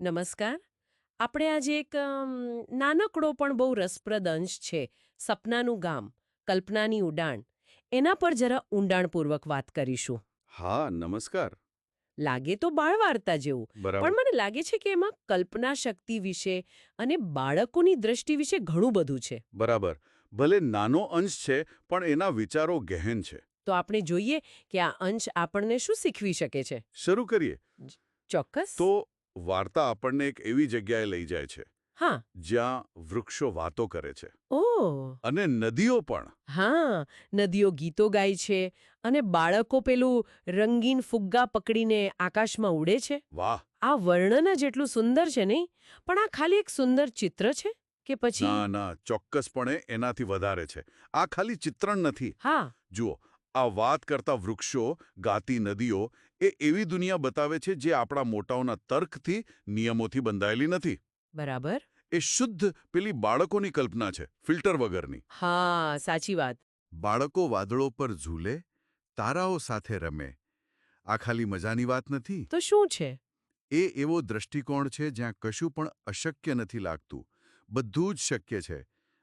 નમસ્કાર. આપણે આજે એક નાનકડો પણ બહુ રસપ્રદ અંશ છે સપનાનું ગામ, કલ્પનાની ઉડાણ. એના પર જરા ઊંડાણપૂર્વક વાત કરીશું. હા, નમસ્કાર. લાગે તો બાળવાર્તા જેવું, બરાબર. પણ મને લાગે છે કે એમાં કલ્પના શક્તિ વિશે અને બાળકોની દ્રષ્ટિ વિશે ઘણું બધું છે. બરાબર. ભલે નાનો અંશ છે, પણ એના વિચારો ગહેન છે. તો આપણે જોઈએ કે આ અંશ આપણને શું શીખવી શકે છે. શરૂ કરીએ. ચોક્કસ. તો વાર્તા આપણને એક એવી જગ્યાએ લઈ જાય છે, હા. જ્યાં વૃક્ષો વાતો કરે છે. ઓહ. અને નદીઓ પણ. હા, નદીઓ ગીતો ગાય છે અને બાળકો પેલું રંગીન ફુગ્ગા પકડીને આકાશમાં ઉડે છે. વાહ! આ વર્ણન જ એટલું સુંદર છે નહીં? પણ આ ખાલી એક સુંદર ચિત્ર છે કે પછી? ના, ના, ચોક્કસપણે એનાથી વધારે છે. આ ખાલી ચિત્રણ નથી. હા. જુઓ, આ વાત કરતા વૃક્ષો, ગાતી નદીઓ એ એવી દુનિયા બતાવે છે જે આપણા મોટાઓના તર્કથી, નિયમોથી બંધાયેલી નથી. બરાબર. એ શુદ્ધ પેલી બાળકોની કલ્પના છે, ફિલ્ટર વગરની. હા, સાચી વાત. બાળકો વાદળો પર ઝૂલે, તારાઓ સાથે રમે. આ ખાલી મજાની વાત નથી. તો શું છે? એ એવો દ્રષ્ટિકોણ છે જ્યાં કશું પણ અશક્ય નથી લાગતું. બધું જ શક્ય છે.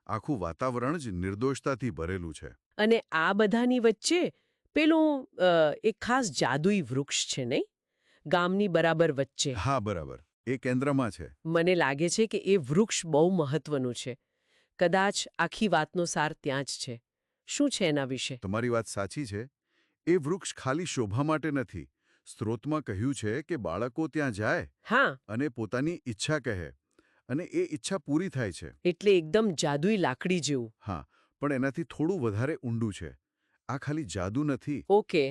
આખું વાતાવરણ જ નિર્દોષતાથી ભરેલું છે. અને આ બધાની વચ્ચે પેલું એક ખાસ જાદુઈ વૃક્ષ છે નહીં? ગામની બરાબર વચ્ચે. હા, બરાબર. એ કેન્દ્રમાં છે. મને લાગે છે કે એ વૃક્ષ બહુ મહત્વનું છે. કદાચ આખી વાતનો સાર ત્યાં જ છે. શું છે એના વિશે? તમારી વાત સાચી છે. એ વૃક્ષ ખાલી શોભા માટે નથી. સ્ત્રોતમાં કહ્યું છે કે બાળકો ત્યાં જાય હા. અને પોતાની ઈચ્છા કહે, અને એ ઈચ્છા પૂરી થાય છે. એટલે એકદમ જાદુઈ લાકડી જેવું. હા, પણ એનાથી થોડું વધારે ઊંડું છે. આ ખાલી જાદુ નથી. ઓકે.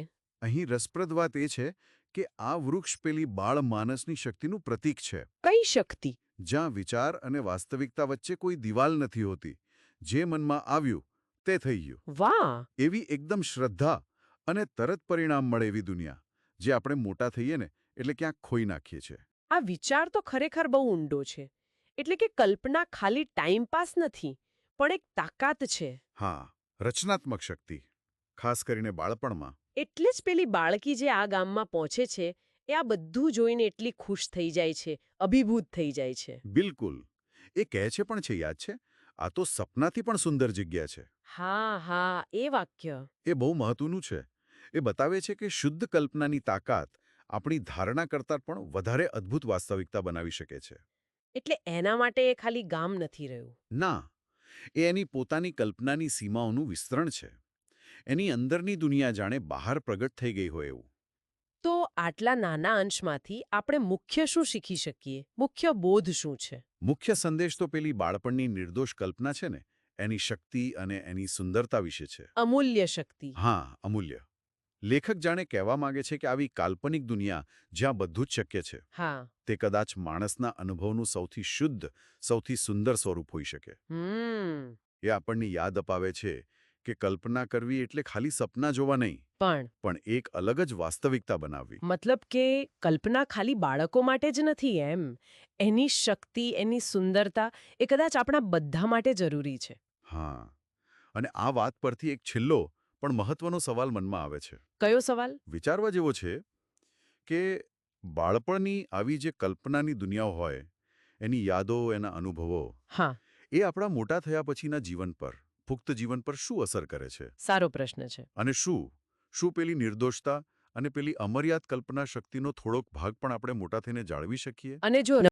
અહીં રસપ્રદ વાત એ છે કે આ વૃક્ષ પેલી બાળમાનસની શક્તિનું પ્રતીક છે. કઈ શક્તિ? જ્યાં વિચાર અને વાસ્તવિકતા વચ્ચે કોઈ દિવાલ નથી હોતી. જે મનમાં આવ્યું તે થઈ ગયું. વાહ. એવી એકદમ શ્રદ્ધા અને તરત પરિણામ મળે એવી દુનિયા, જે આપણે મોટા થઈએ ને એટલે ક્યાંક ખોઈ નાખીએ છીએ. આ વિચાર તો ખરેખર બહુ ઊંડો છે. એટલે કે કલ્પના ખાલી ટાઈમપાસ નથી, પણ એક તાકાત છે. હા, રચનાત્મક શક્તિ, ખાસ કરીને બાળપણમાં. એટલે જ પેલી બાળકી જે આ ગામમાં પહોંચે છે, એ આ બધું જોઈને એટલી ખુશ થઈ જાય છે, અભિભૂત થઈ જાય છે. બિલકુલ. એ કહે છે પણ છે, યાદ છે, આ તો સપનાથી પણ સુંદર જગ્યા છે. હા હા, એ વાક્ય. એ બહુ મહત્વનું છે. એ બતાવે છે કે શુદ્ધ કલ્પનાની તાકાત આપણી ધારણા કરતાં પણ વધારે અદ્ભુત વાસ્તવિકતા બનાવી શકે છે. એટલે એના માટે એ ખાલી ગામ નથી રહ્યું. ના, એ એની પોતાની કલ્પનાની સીમાઓનું વિસ્તરણ છે. એની અંદરની દુનિયા જાણે બહાર પ્રગટ થઈ ગઈ હોય એવું. તો આટલા નાના અંશમાંથી આપણે મુખ્ય શું શીખી શકીએ? મુખ્ય બોધ શું છે? મુખ્ય સંદેશ તો પેલી બાળપણની નિર્દોષ કલ્પના છે ને, એની શક્તિ અને એની સુંદરતા વિશે છે. અમૂલ્ય શક્તિ. હા, અમૂલ્ય. લેખક જાણે કહેવા માંગે છે કે આવી કાલ્પનિક દુનિયા જ્યાં બધું જ શક્ય છે, હા. તે કદાચ માણસના અનુભવનું સૌથી શુદ્ધ, સૌથી સુંદર સ્વરૂપ હોઈ શકે. એ આપણને યાદ અપાવે છે કે કલ્પના કરવી એટલે ખાલી સપના જોવા નહીં, પણ પણ એક અલગ જ વાસ્તવિકતા બનાવવી. મતલબ કે કલ્પના ખાલી બાળકો માટે જ નથી એમ. એની શક્તિ, એની સુંદરતા એ કદાચ આપણા બધા માટે જરૂરી છે. હા, અને આ વાત પરથી એક છેલ્લો પણ મહત્વનો સવાલ મનમાં આવે છે. કયો સવાલ? વિચારવા જેવો છે કે બાળપણની આવી જે કલ્પનાની દુનિયા હોય, એની યાદો, એના અનુભવો, હા, એ આપણા મોટા થયા પછીના જીવન પર, પુખ્ત જીવન પર શું અસર કરે છે? સારો પ્રશ્ન છે. અને શું પેલી નિર્દોષતા અને પેલી અમર્યાદ કલ્પના શક્તિનો થોડોક ભાગ પણ આપણે મોટા થઈને જાળવી શકીએ? અને જો